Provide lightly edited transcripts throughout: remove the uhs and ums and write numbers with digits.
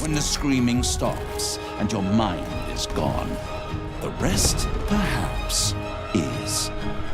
when the screaming stops and your mind is gone. The rest, perhaps, is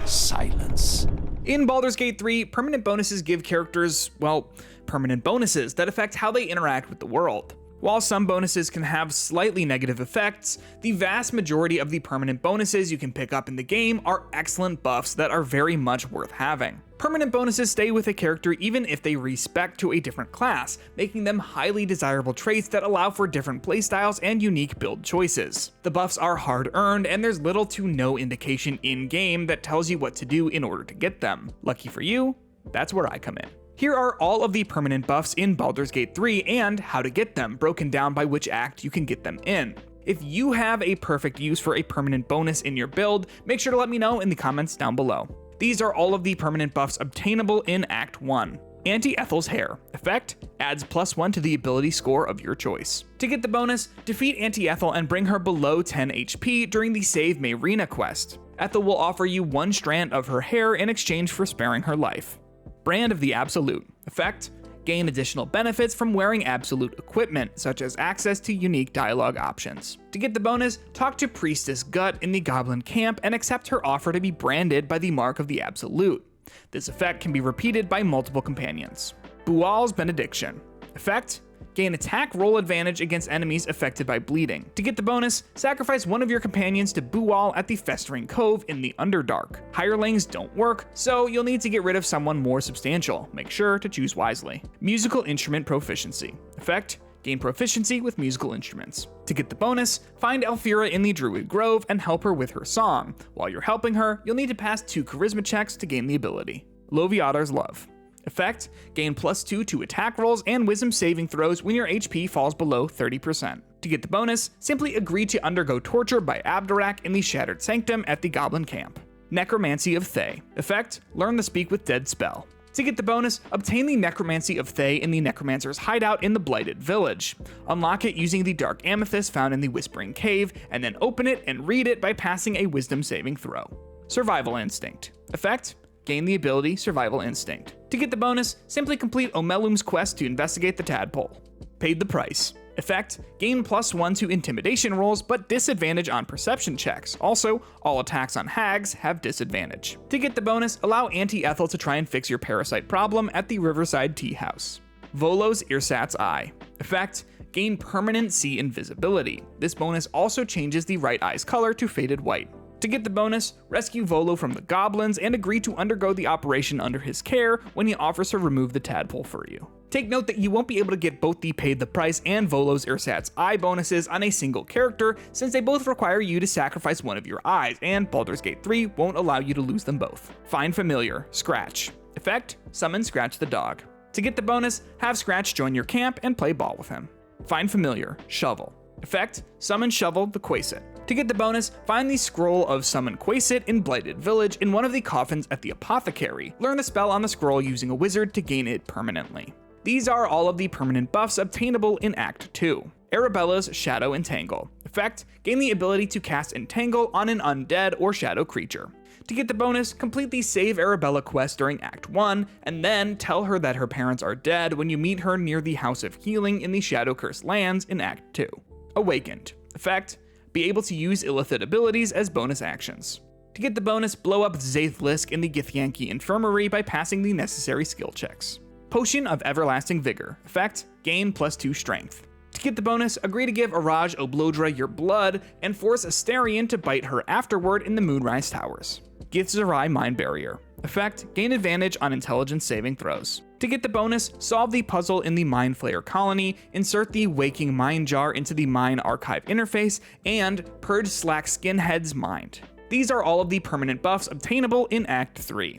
silence. In Baldur's Gate 3, permanent bonuses give characters, well, permanent bonuses that affect how they interact with the world. While some bonuses can have slightly negative effects, the vast majority of the permanent bonuses you can pick up in the game are excellent buffs that are very much worth having. Permanent bonuses stay with a character even if they respec to a different class, making them highly desirable traits that allow for different playstyles and unique build choices. The buffs are hard earned, and there's little to no indication in-game that tells you what to do in order to get them. Lucky for you, that's where I come in. Here are all of the permanent buffs in Baldur's Gate 3 and how to get them, broken down by which act you can get them in. If you have a perfect use for a permanent bonus in your build, make sure to let me know in the comments down below. These are all of the permanent buffs obtainable in Act 1. Anti-Ethel's Hair. Effect: adds +1 to the ability score of your choice. To get the bonus, defeat Anti-Ethel and bring her below 10 HP during the Save Mayrina quest. Ethel will offer you one strand of her hair in exchange for sparing her life. Brand of the Absolute. Effect: gain additional benefits from wearing Absolute equipment, such as access to unique dialogue options. To get the bonus, talk to Priestess Gut in the Goblin camp and accept her offer to be branded by the Mark of the Absolute. This effect can be repeated by multiple companions. Bual's Benediction. Effect: gain attack roll advantage against enemies affected by bleeding. To get the bonus, sacrifice one of your companions to Bual at the Festering Cove in the Underdark. Hirelings don't work, so you'll need to get rid of someone more substantial. Make sure to choose wisely. Musical Instrument Proficiency. Effect: gain proficiency with musical instruments. To get the bonus, find Alfira in the Druid Grove and help her with her song. While you're helping her, you'll need to pass 2 charisma checks to gain the ability. Loviatar's Love. Effect: gain +2 to attack rolls and wisdom saving throws when your HP falls below 30%. To get the bonus, simply agree to undergo torture by Abdarak in the Shattered Sanctum at the Goblin camp. Necromancy of Thay. Effect: learn the Speak with Dead spell. To get the bonus, obtain the Necromancy of Thay in the Necromancer's hideout in the Blighted Village. Unlock it using the Dark Amethyst found in the Whispering Cave, and then open it and read it by passing a wisdom saving throw. Survival Instinct. Effect: gain the ability Survival Instinct. To get the bonus, simply complete Omelum's quest to investigate the tadpole. Paid the Price. Effect: gain +1 to intimidation rolls, but disadvantage on perception checks. Also, all attacks on hags have disadvantage. To get the bonus, allow Anti-Ethel to try and fix your parasite problem at the Riverside Tea House. Volo's Irsat's Eye. Effect: gain permanent see invisibility. This bonus also changes the right eye's color to faded white. To get the bonus, rescue Volo from the goblins and agree to undergo the operation under his care when he offers to remove the tadpole for you. Take note that you won't be able to get both the Paid the Price and Volo's Irsat's Eye bonuses on a single character, since they both require you to sacrifice one of your eyes, and Baldur's Gate 3 won't allow you to lose them both. Find Familiar. Scratch. Effect: summon Scratch the dog. To get the bonus, have Scratch join your camp and play ball with him. Find Familiar. Shovel. Effect: summon Shovel the Quasit. To get the bonus, find the Scroll of Summon Quasit in Blighted Village in one of the coffins at the Apothecary. Learn the spell on the scroll using a wizard to gain it permanently. These are all of the permanent buffs obtainable in Act 2. Arabella's Shadow Entangle. Effect: gain the ability to cast Entangle on an undead or shadow creature. To get the bonus, complete the Save Arabella quest during Act 1, and then tell her that her parents are dead when you meet her near the House of Healing in the Shadowcursed Lands in Act 2. Awakened. Effect: be able to use Illithid abilities as bonus actions. To get the bonus, blow up Zaithlisk in the Githyanki Infirmary by passing the necessary skill checks. Potion of Everlasting Vigor. Effect: gain +2 strength. To get the bonus, agree to give Araj Oblodra your blood and force Astarion to bite her afterward in the Moonrise Towers. Githzerai Mind Barrier. Effect: gain advantage on intelligence saving throws. To get the bonus, solve the puzzle in the Mind Flayer colony, insert the Waking Mind Jar into the Mine Archive interface, and purge Slack Skinhead's mind. These are all of the permanent buffs obtainable in Act 3.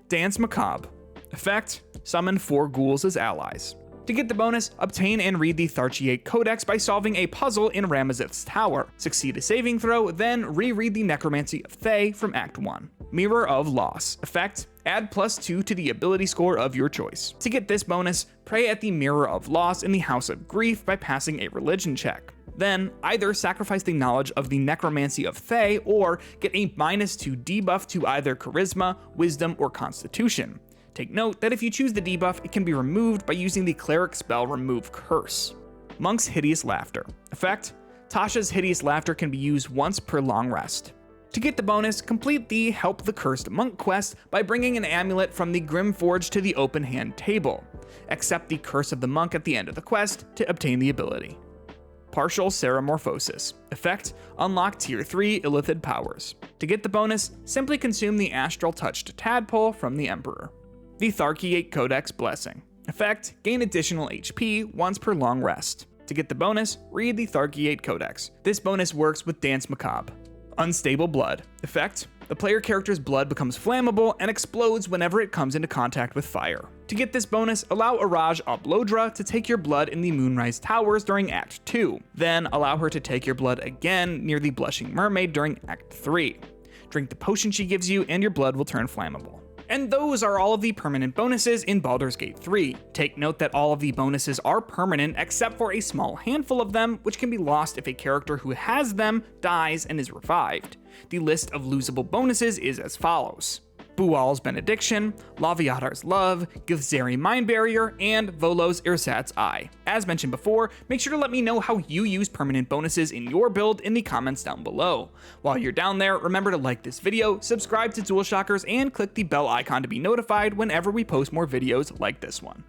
Dance Macabre. Effect: summon 4 ghouls as allies. To get the bonus, obtain and read the Tharchiate Codex by solving a puzzle in Ramazith's Tower. Succeed a saving throw, then reread the Necromancy of Thay from Act 1. Mirror of Loss. Effect: add +2 to the ability score of your choice. To get this bonus, pray at the Mirror of Loss in the House of Grief by passing a religion check. Then, either sacrifice the knowledge of the Necromancy of Thay, or get a -2 debuff to either Charisma, Wisdom, or Constitution. Take note that if you choose the debuff, it can be removed by using the Cleric spell Remove Curse. Monk's Hideous Laughter. Effect: Tasha's Hideous Laughter can be used once per long rest. To get the bonus, complete the Help the Cursed Monk quest by bringing an amulet from the Grimforge to the Open Hand table. Accept the Curse of the Monk at the end of the quest to obtain the ability. Partial Ceramorphosis. Effect: Unlock Tier 3 Illithid powers. To get the bonus, simply consume the Astral Touched Tadpole from the Emperor. The Tharkiate Codex Blessing. Effect: Gain additional HP once per long rest. To get the bonus, read the Tharkiate Codex. This bonus works with Dance Macabre. Unstable Blood. Effect: the player character's blood becomes flammable and explodes whenever it comes into contact with fire. To get this bonus, allow Araj Oblodra to take your blood in the Moonrise Towers during Act 2. Then allow her to take your blood again near the Blushing Mermaid during Act 3. Drink the potion she gives you and your blood will turn flammable. And those are all of the permanent bonuses in Baldur's Gate 3. Take note that all of the bonuses are permanent except for a small handful of them, which can be lost if a character who has them dies and is revived. The list of losable bonuses is as follows: Bual's Benediction, Laviatar's Love, Githzeri Mind Barrier, and Volo's Irsat's Eye. As mentioned before, make sure to let me know how you use permanent bonuses in your build in the comments down below. While you're down there, remember to like this video, subscribe to DualShockers, and click the bell icon to be notified whenever we post more videos like this one.